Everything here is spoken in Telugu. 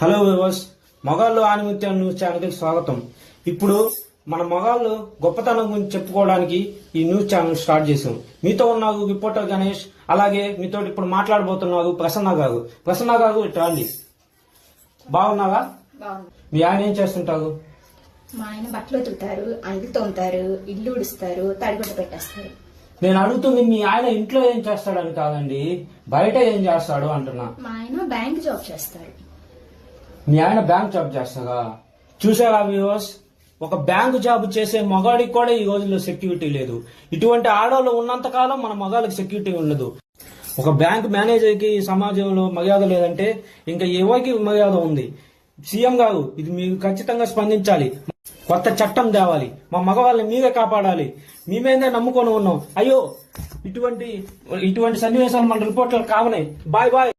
హలో వ్యూవర్స్, మగాళ్ళు ఆనిముత్యం న్యూస్ ఛానల్కి స్వాగతం. ఇప్పుడు మన మగాళ్ళు గొప్పతనం గురించి చెప్పుకోవడానికి ఈ న్యూస్ ఛానల్ స్టార్ట్ చేసాం. మీతో ఉన్నాగు రిపోర్టర్ గణేష్, అలాగే మీతో ఇప్పుడు మాట్లాడబోతున్నాగు ప్రసన్న గారు. ప్రసన్న గారు ఇట్లా రండి. బాగున్నావా? మీ ఆయన ఏం చేస్తుంటారు? మా ఆయన బట్టలు ఉతుకుతారు, అంట్లు తోముతారు, ఇల్లు ఉడుస్తారు, తడిగుడ్డ పెట్టేస్తారు. నేను అడుగుతుంది మీ ఆయన ఇంట్లో ఏం చేస్తాడని కాదండి, బయట ఏం చేస్తాడు అంటున్నా. మా ఆయన బ్యాంక్ జాబ్ చేస్తారు. మీ ఆయన బ్యాంక్ జాబ్ చేస్తారా? చూసారా వ్యూవర్స్, ఒక బ్యాంక్ జాబ్ చేసే మగాడికి కూడా ఈ రోజుల్లో సెక్యూరిటీ లేదు. ఇటువంటి ఆడవాళ్ళు ఉన్నంత కాలం మన మగాళ్ళకి సెక్యూరిటీ ఉండదు. ఒక బ్యాంక్ మేనేజర్ కి సమాజంలో మర్యాద లేదంటే ఇంకా ఎవరికి మర్యాద ఉంది? సీఎం గారు, ఇది మీరు ఖచ్చితంగా స్పందించాలి. కొత్త చట్టం తేవాలి. మా మగవాళ్ళని మీరే కాపాడాలి. మీ మీదే నమ్ముకొని ఉన్నాం. అయ్యో, ఇటువంటి సన్నివేశాలు మన రిపోర్ట్లు కావనాయి. Bye bye.